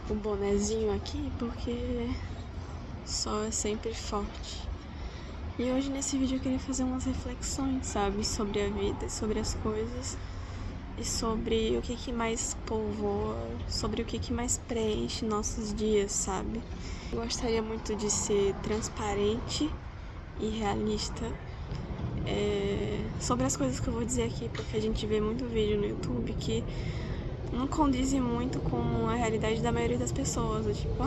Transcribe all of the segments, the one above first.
o bonezinho aqui porque sol é sempre forte. E hoje nesse vídeo eu queria fazer umas reflexões, sabe? Sobre a vida, sobre as coisas e sobre o que mais povoa, sobre o que mais preenche nossos dias, sabe? Eu gostaria muito de ser transparente e realista sobre as coisas que eu vou dizer aqui, porque a gente vê muito vídeo no YouTube que não condizem muito com a realidade da maioria das pessoas. Tipo,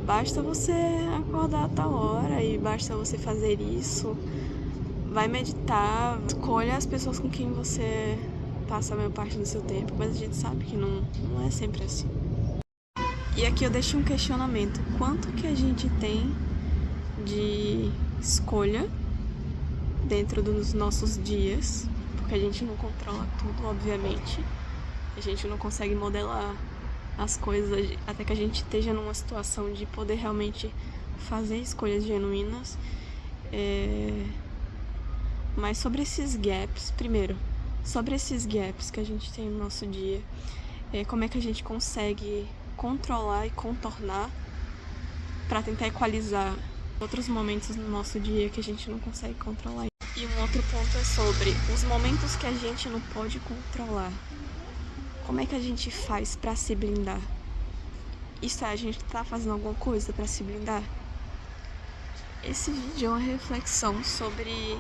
basta você acordar a tal hora e basta você fazer isso, vai meditar, escolha as pessoas com quem você passa a maior parte do seu tempo, mas a gente sabe que não é sempre assim. E aqui eu deixo um questionamento: quanto que a gente tem de escolha dentro dos nossos dias? Porque a gente não controla tudo, obviamente. A gente não consegue modelar as coisas até que a gente esteja numa situação de poder realmente fazer escolhas genuínas. Mas sobre esses gaps, primeiro, sobre esses gaps que a gente tem no nosso dia, como é que a gente consegue controlar e contornar para tentar equalizar outros momentos no nosso dia que a gente não consegue controlar. E um outro ponto é sobre os momentos que a gente não pode controlar. Como é que a gente faz para se blindar? Isso a gente tá fazendo alguma coisa para se blindar? Esse vídeo é uma reflexão sobre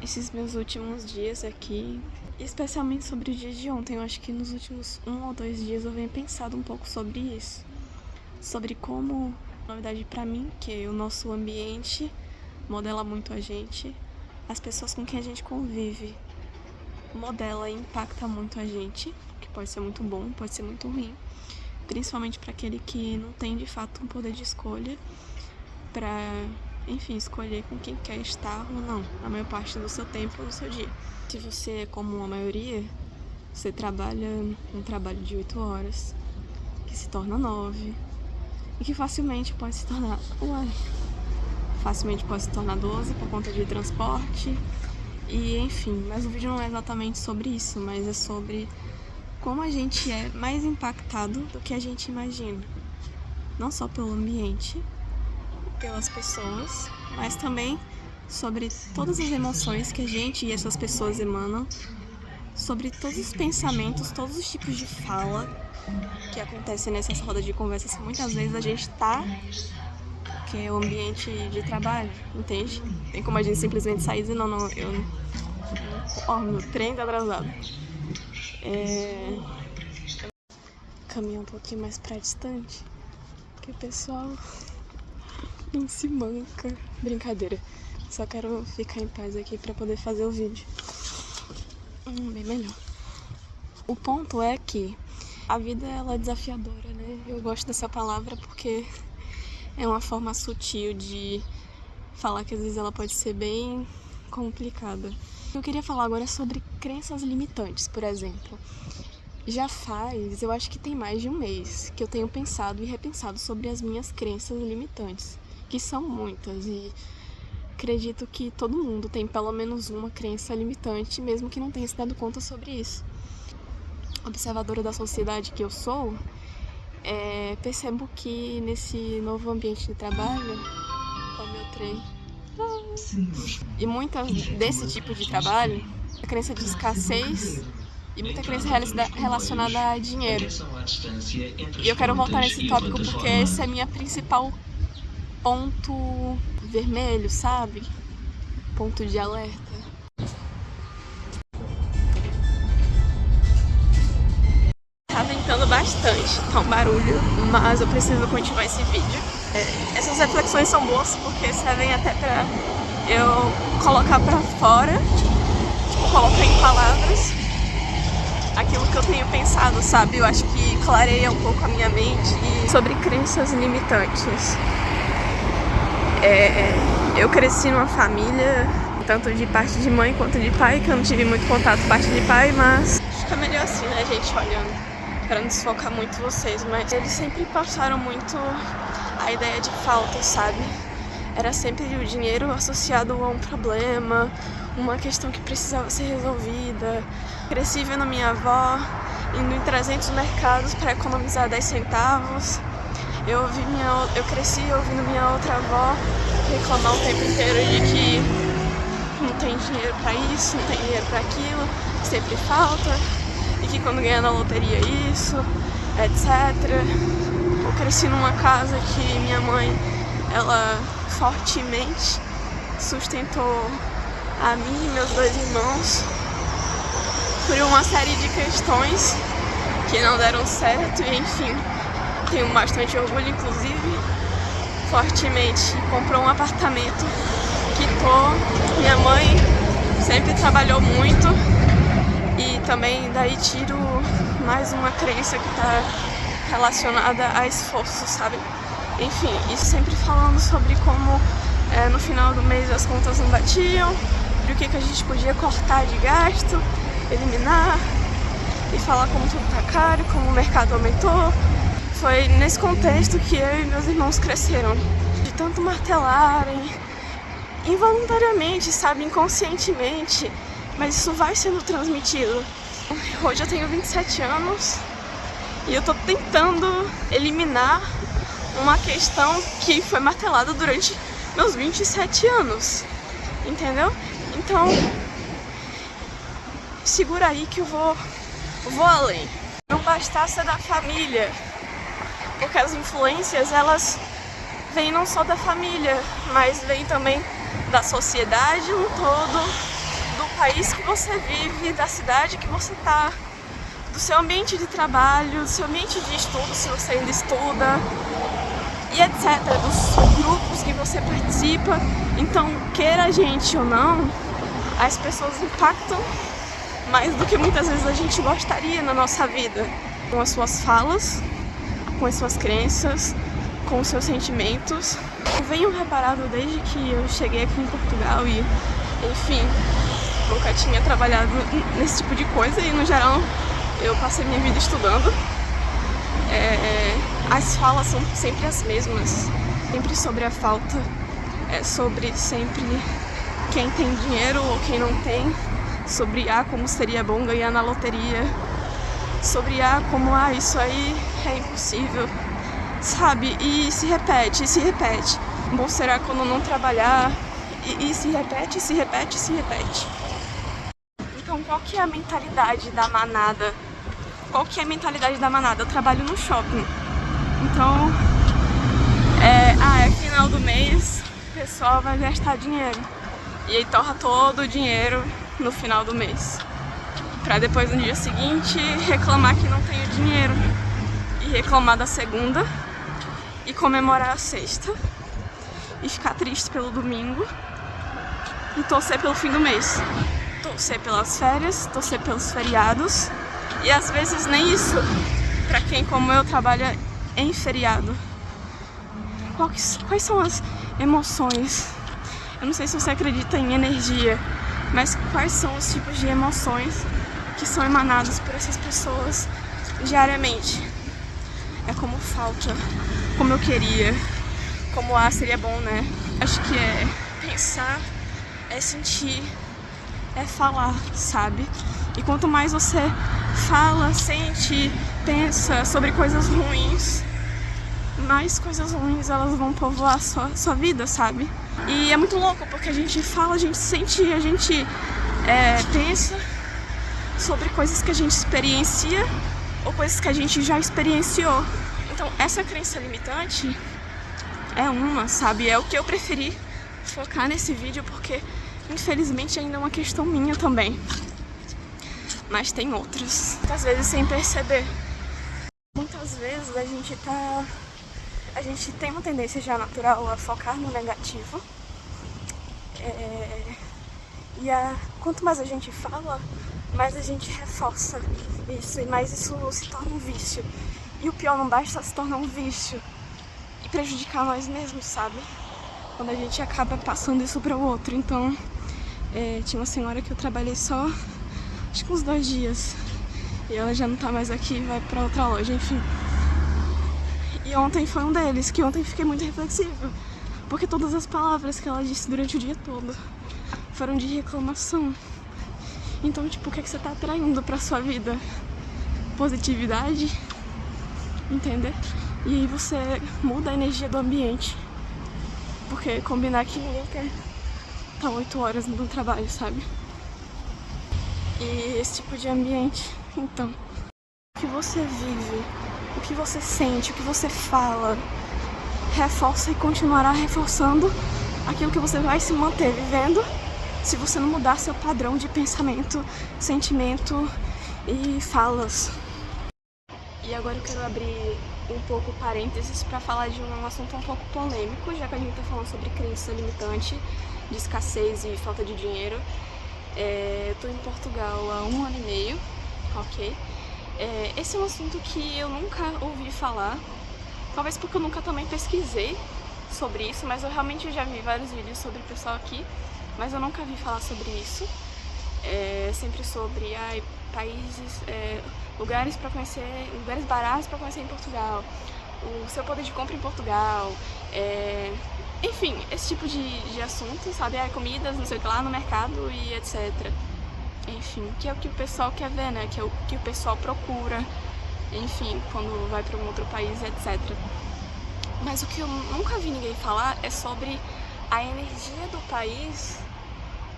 esses meus últimos dias aqui, especialmente sobre o dia de ontem. Eu acho que nos últimos 1 ou 2 dias eu venho pensado um pouco sobre isso, sobre como, na verdade, para mim, que o nosso ambiente modela muito a gente, as pessoas com quem a gente convive modela e impacta muito a gente, que pode ser muito bom, pode ser muito ruim, principalmente para aquele que não tem de fato um poder de escolha para, enfim, escolher com quem quer estar ou não, a maior parte do seu tempo ou do seu dia. Se você é como a maioria, você trabalha um trabalho de 8 horas, que se torna 9, e que facilmente pode se tornar 12 por conta de transporte, e enfim. Mas o vídeo não é exatamente sobre isso, mas é sobre como a gente é mais impactado do que a gente imagina. Não só pelo ambiente, pelas pessoas, mas também sobre todas as emoções que a gente e essas pessoas emanam, sobre todos os pensamentos, todos os tipos de fala que acontecem nessas rodas de conversa que muitas vezes a gente tá, que é o ambiente de trabalho, entende? Tem como a gente simplesmente sair e dizer, não, meu trem tá atrasado. Caminhar um pouquinho mais pra distante, porque o pessoal não se manca. Brincadeira, só quero ficar em paz aqui pra poder fazer o vídeo bem melhor. O ponto é que a vida, ela é desafiadora, né? Eu gosto dessa palavra porque é uma forma sutil de falar que às vezes ela pode ser bem complicada. Eu queria falar agora sobre crenças limitantes, por exemplo. Já faz, eu acho que tem mais de 1 mês que eu tenho pensado e repensado sobre as minhas crenças limitantes, que são muitas, e acredito que todo mundo tem pelo menos uma crença limitante, mesmo que não tenha se dado conta sobre isso. Observadora da sociedade que eu sou, percebo que nesse novo ambiente de trabalho, o meu trem, e muitas desse tipo de trabalho, a crença de escassez e muita crença relacionada a dinheiro. E eu quero voltar nesse tópico porque esse é minha principal ponto vermelho, sabe? Ponto de alerta. Tá ventando bastante, tá um barulho, mas eu preciso continuar esse vídeo. Essas reflexões são boas porque servem até pra eu colocar pra fora, colocar em palavras aquilo que eu tenho pensado, sabe? Eu acho que clareia um pouco a minha mente sobre crenças limitantes. Eu cresci numa família, tanto de parte de mãe quanto de pai, que eu não tive muito contato com parte de pai, mas acho que é melhor assim, né, gente, olhando, para não desfocar muito vocês, mas eles sempre passaram muito a ideia de falta, sabe? Era sempre o dinheiro associado a um problema, uma questão que precisava ser resolvida. Cresci vendo minha avó indo em 300 mercados para economizar 10 centavos. Eu cresci ouvindo minha outra avó reclamar o tempo inteiro de que não tem dinheiro para isso, não tem dinheiro para aquilo, sempre falta, e que quando ganha na loteria isso, etc. Eu cresci numa casa que minha mãe, ela fortemente sustentou a mim e meus 2 irmãos por uma série de questões que não deram certo, e enfim, tenho bastante orgulho, inclusive, fortemente comprou um apartamento, quitou. Minha mãe sempre trabalhou muito, e também daí tiro mais uma crença que está relacionada a esforço, sabe? Enfim, isso sempre falando sobre como no final do mês as contas não batiam, e o que a gente podia cortar de gasto, eliminar, e falar como tudo tá caro, como o mercado aumentou. Foi nesse contexto que eu e meus irmãos cresceram, de tanto martelarem, involuntariamente, sabe, inconscientemente, mas isso vai sendo transmitido. Hoje eu tenho 27 anos e eu tô tentando eliminar uma questão que foi martelada durante meus 27 anos, entendeu? Então, segura aí que eu vou além. Não bastar ser da família, porque as influências, elas vêm não só da família, mas vêm também da sociedade no todo, do país que você vive, da cidade que você tá, do seu ambiente de trabalho, do seu ambiente de estudo, se você ainda estuda, e etc, dos grupos que você participa. Então, queira a gente ou não, as pessoas impactam mais do que muitas vezes a gente gostaria na nossa vida, com as suas falas, com as suas crenças, com os seus sentimentos. Eu venho reparado desde que eu cheguei aqui em Portugal e, enfim, nunca tinha trabalhado nesse tipo de coisa, e no geral eu passei minha vida estudando. As falas são sempre as mesmas, sempre sobre a falta, sobre sempre quem tem dinheiro ou quem não tem, sobre como seria bom ganhar na loteria, sobre como isso aí é impossível, sabe? E se repete, e se repete. Bom será quando não trabalhar, e se repete, se repete, se repete. Então, qual que é a mentalidade da manada? Qual que é a mentalidade da manada? Eu trabalho no shopping, então é final do mês, o pessoal vai gastar dinheiro, e aí torra todo o dinheiro no final do mês, pra depois no dia seguinte reclamar que não tem o dinheiro, e reclamar da segunda, e comemorar a sexta, e ficar triste pelo domingo, e torcer pelo fim do mês, torcer pelas férias, torcer pelos feriados, e às vezes nem isso, pra quem como eu trabalha em feriado. Quais são as emoções? Eu não sei se você acredita em energia, mas quais são os tipos de emoções que são emanados por essas pessoas diariamente? É como falta, como eu queria, como seria bom, né? Acho que é pensar, é sentir, é falar, sabe? E quanto mais você fala, sente, pensa sobre coisas ruins, mais coisas ruins elas vão povoar sua vida, sabe? E é muito louco, porque a gente fala, a gente sente, a gente pensa sobre coisas que a gente experiencia ou coisas que a gente já experienciou. Então essa crença limitante é uma, sabe? É o que eu preferi focar nesse vídeo, porque infelizmente ainda é uma questão minha também. Mas tem outras. Muitas vezes sem perceber. Muitas vezes a gente tem uma tendência já natural a focar no negativo. Quanto mais a gente fala, mais a gente reforça isso, e mais isso se torna um vício. E o pior, não basta se tornar um vício e prejudicar nós mesmos, sabe? Quando a gente acaba passando isso para o outro. Então, tinha uma senhora que eu trabalhei só, acho que uns 2 dias. E ela já não tá mais aqui, vai pra outra loja, enfim. E ontem foi um deles, que ontem fiquei muito reflexiva, porque todas as palavras que ela disse durante o dia todo foram de reclamação. Então, tipo, o que é que você tá atraindo pra sua vida? positividade, entender? E aí você muda a energia do ambiente. Porque combinar que ninguém quer estar 8 horas no trabalho, sabe? E esse tipo de ambiente, então, o que você vive, o que você sente, o que você fala, reforça e continuará reforçando aquilo que você vai se manter vivendo se você não mudar seu padrão de pensamento, sentimento e falas. E agora eu quero abrir um pouco parênteses para falar de um assunto um pouco polêmico, já que a gente tá falando sobre crença limitante, de escassez e falta de dinheiro. Eu tô em Portugal há 1 ano e meio, ok? Esse é um assunto que eu nunca ouvi falar, talvez porque eu nunca também pesquisei sobre isso, mas eu realmente já vi vários vídeos sobre o pessoal aqui, mas eu nunca vi falar sobre isso. Sempre sobre países, lugares para conhecer, lugares baratos para conhecer em Portugal, o seu poder de compra em Portugal, enfim, esse tipo de assunto, sabe? Comidas, não sei o que lá no mercado e etc. Enfim, que é o que o pessoal quer ver, né? Que é o que o pessoal procura, enfim, quando vai para um outro país, etc. Mas o que eu nunca vi ninguém falar é sobre a energia do país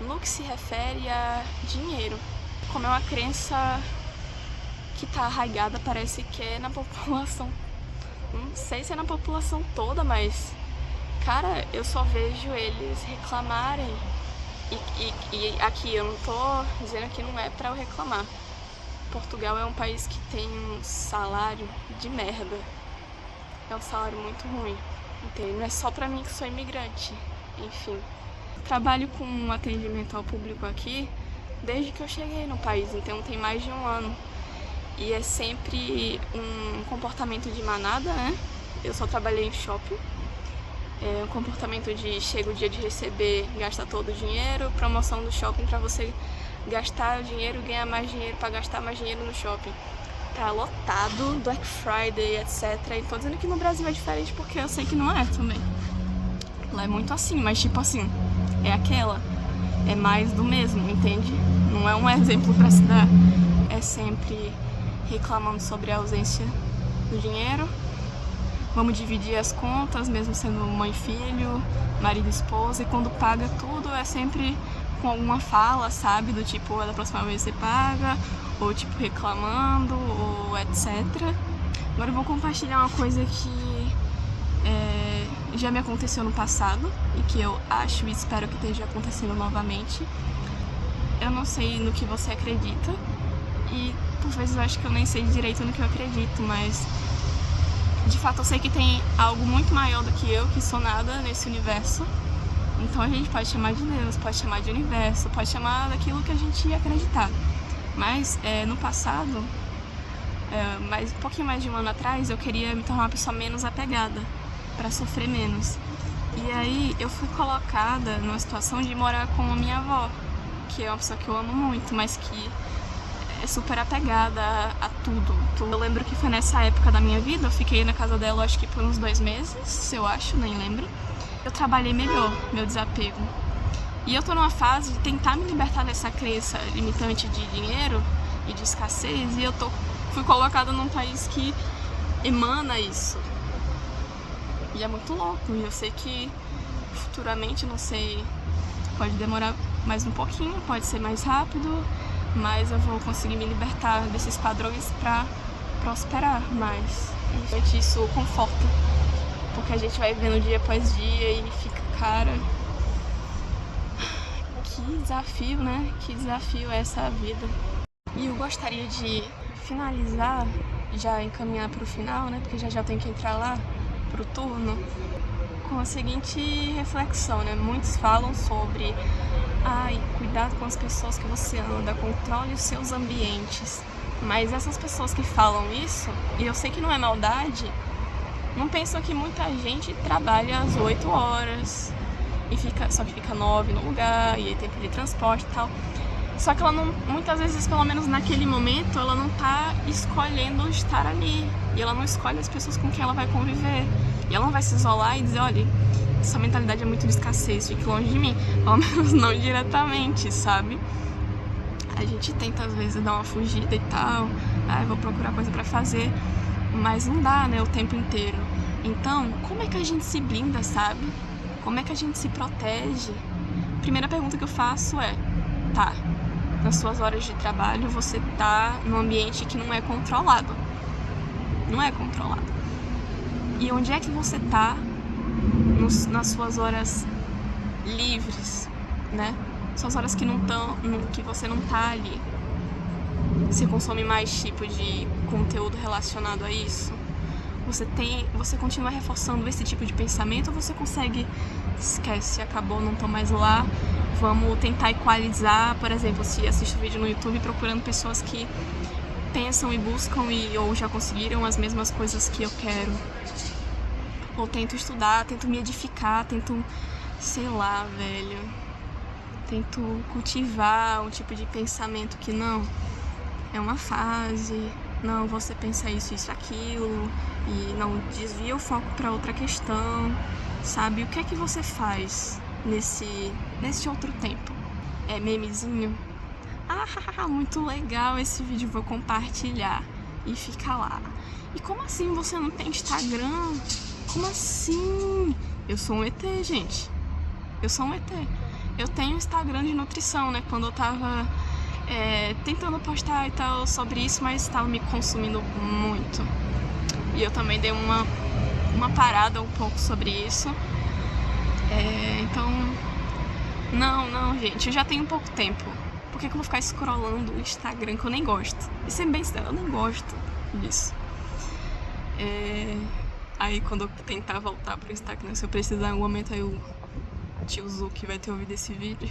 no que se refere a dinheiro. Como é uma crença que tá arraigada, parece que é na população. Não sei se é na população toda, mas, cara, eu só vejo eles reclamarem. E aqui, eu não tô dizendo que não é pra eu reclamar. Portugal é um país que tem um salário de merda. É um salário muito ruim, entende? Não é só pra mim que sou imigrante, enfim. Trabalho com atendimento ao público aqui desde que eu cheguei no país, então tem mais de 1 ano. E é sempre um comportamento de manada, né? Eu só trabalhei em shopping. Um comportamento de chega o dia de receber, gasta todo o dinheiro, promoção do shopping pra você gastar o dinheiro, ganhar mais dinheiro pra gastar mais dinheiro no shopping. Tá lotado, Black Friday, etc. E tô dizendo que no Brasil é diferente porque eu sei que não é também. Lá é muito assim, mas tipo assim, é mais do mesmo, entende? Não é um exemplo pra se dar. É sempre reclamando sobre a ausência do dinheiro. Vamos dividir as contas, mesmo sendo mãe e filho, marido e esposa, e quando paga tudo é sempre com alguma fala, sabe? Do tipo, da próxima vez você paga, ou tipo reclamando, ou etc. Agora eu vou compartilhar uma coisa que já me aconteceu no passado, e que eu acho e espero que esteja acontecendo novamente. Eu não sei no que você acredita, e por vezes eu acho que eu nem sei direito no que eu acredito, mas de fato eu sei que tem algo muito maior do que eu, que sou nada nesse universo. Então a gente pode chamar de Deus, pode chamar de universo, pode chamar daquilo que a gente ia acreditar. Mas no passado, um pouquinho mais de 1 ano atrás, eu queria me tornar uma pessoa menos apegada, para sofrer menos. E aí eu fui colocada numa situação de morar com a minha avó, que é uma pessoa que eu amo muito, mas que é super apegada a tudo. Eu lembro que foi nessa época da minha vida, eu fiquei na casa dela acho que por uns 2 meses, eu acho, nem lembro. Eu trabalhei melhor meu desapego. E eu tô numa fase de tentar me libertar dessa crença limitante de dinheiro e de escassez, e fui colocada num país que emana isso. E é muito louco, e eu sei que futuramente, não sei, pode demorar mais um pouquinho, pode ser mais rápido, mas eu vou conseguir me libertar desses padrões pra prosperar mais. E isso conforta, porque a gente vai vivendo dia após dia e fica, cara, que desafio, né? Que desafio é essa vida. E eu gostaria de finalizar, já encaminhar pro final, né? Porque já tenho que entrar lá pro turno, com a seguinte reflexão, né? Muitos falam sobre cuidado com as pessoas que você anda, controle os seus ambientes. Mas essas pessoas que falam isso, e eu sei que não é maldade, não pensam que muita gente trabalha às 8 horas e só que fica 9 no lugar, e aí tempo de transporte e tal. Só que ela não, muitas vezes, pelo menos naquele momento, ela não tá escolhendo estar ali. E ela não escolhe as pessoas com quem ela vai conviver. E ela não vai se isolar e dizer, olha, essa mentalidade é muito de escassez, fique longe de mim. Pelo menos não diretamente, sabe? A gente tenta às vezes dar uma fugida e tal, eu vou procurar coisa pra fazer, mas não dá, né, o tempo inteiro. Então, como é que a gente se blinda, sabe? Como é que a gente se protege? Primeira pergunta que eu faço é, nas suas horas de trabalho você tá num ambiente que não é controlado. Não é controlado. E onde é que você tá nas suas horas livres, né? Suas horas que que você não tá ali. Você consome mais tipo de conteúdo relacionado a isso? Você continua reforçando esse tipo de pensamento ou você consegue, esquece, acabou, não tô mais lá, vamos tentar equalizar, por exemplo, se assisto vídeo no YouTube procurando pessoas que pensam e buscam ou já conseguiram as mesmas coisas que eu quero. Ou tento estudar, tento me edificar, tento, sei lá, velho, tento cultivar um tipo de pensamento que não, é uma fase, não, você pensa isso, aquilo, e não desvia o foco para outra questão, sabe? O que é que você faz nesse outro tempo? É memezinho? Muito legal esse vídeo, vou compartilhar e fica lá. E como assim você não tem Instagram? Como assim? Eu sou um ET, gente. Eu sou um ET. Eu tenho Instagram de nutrição, né? Quando eu tava tentando postar e tal sobre isso, mas estava me consumindo muito. E eu também dei uma parada um pouco sobre isso. Então, não, gente, eu já tenho pouco tempo. Por que eu vou ficar scrollando o Instagram que eu nem gosto? E sendo bem sincero, eu nem gosto disso. Aí quando eu tentar voltar pro Instagram, se eu precisar em algum momento, aí o tio Zuki vai ter ouvido esse vídeo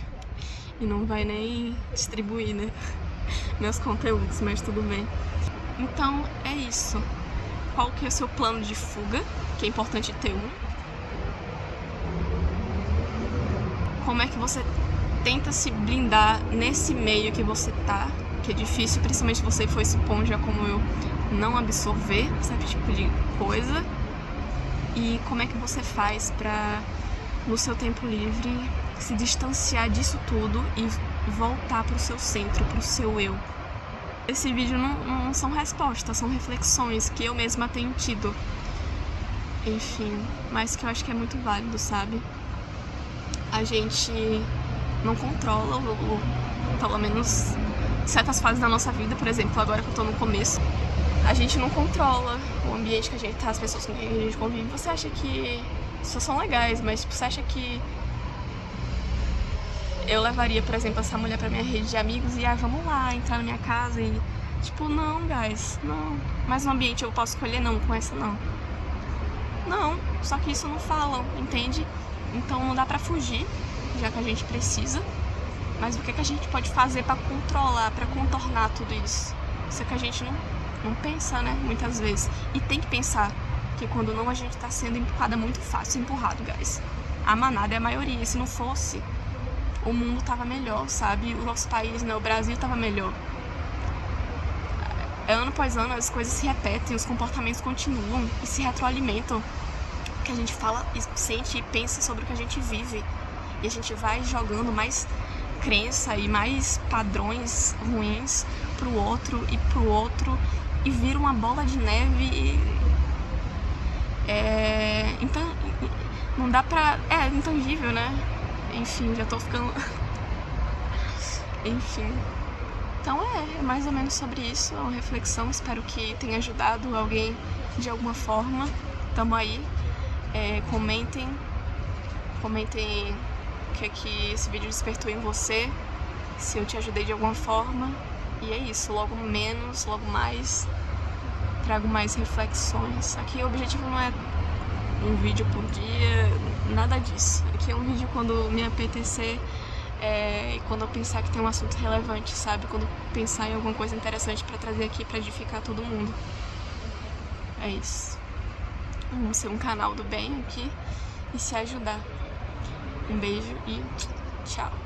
e não vai nem distribuir, né, meus conteúdos, mas tudo bem. Então é isso. Qual que é o seu plano de fuga? Que é importante ter um. Como é que você tenta se blindar nesse meio que você tá, que é difícil, principalmente se você foi esponja como eu, não absorver certo tipo de coisa. E como é que você faz pra, no seu tempo livre, se distanciar disso tudo e voltar pro seu centro, pro seu eu. Esse vídeo não são respostas, são reflexões que eu mesma tenho tido. Enfim, mas que eu acho que é muito válido, sabe? A gente não controla, pelo menos certas fases da nossa vida, por exemplo, agora que eu tô no começo, a gente não controla o ambiente que a gente tá, as pessoas com quem a gente convive. Você acha que só são legais, mas tipo, você acha que eu levaria, por exemplo, essa mulher pra minha rede de amigos e vamos lá, entrar na minha casa e tipo, não, guys, não. Mas no ambiente eu posso escolher não, com essa não. Não, só que isso não falam, entende? Então não dá pra fugir, já que a gente precisa. Mas o que a gente pode fazer pra controlar, pra contornar tudo isso? Isso que a gente não pensa, né, muitas vezes. E tem que pensar que quando não, a gente tá sendo empurrada muito fácil, empurrado, guys. A manada é a maioria, e se não fosse, o mundo tava melhor, sabe? O nosso país, né, o Brasil tava melhor. Ano após ano as coisas se repetem, os comportamentos continuam e se retroalimentam. Que a gente fala, sente e pensa sobre o que a gente vive. E a gente vai jogando mais crença e mais padrões ruins pro outro e pro outro. E vira uma bola de neve. Então, não dá pra... É intangível, né? Enfim, já tô ficando... Enfim. Então é mais ou menos sobre isso, é uma reflexão, espero que tenha ajudado alguém de alguma forma. Tamo aí, comentem o que é que esse vídeo despertou em você, se eu te ajudei de alguma forma. E é isso, logo menos, logo mais, trago mais reflexões. Aqui o objetivo não é um vídeo por dia, nada disso. Aqui é um vídeo quando me apetecer, e quando eu pensar que tem um assunto relevante, sabe? Quando eu pensar em alguma coisa interessante pra trazer aqui pra edificar todo mundo. É isso. Vamos ser um canal do bem aqui e se ajudar. Um beijo e tchau.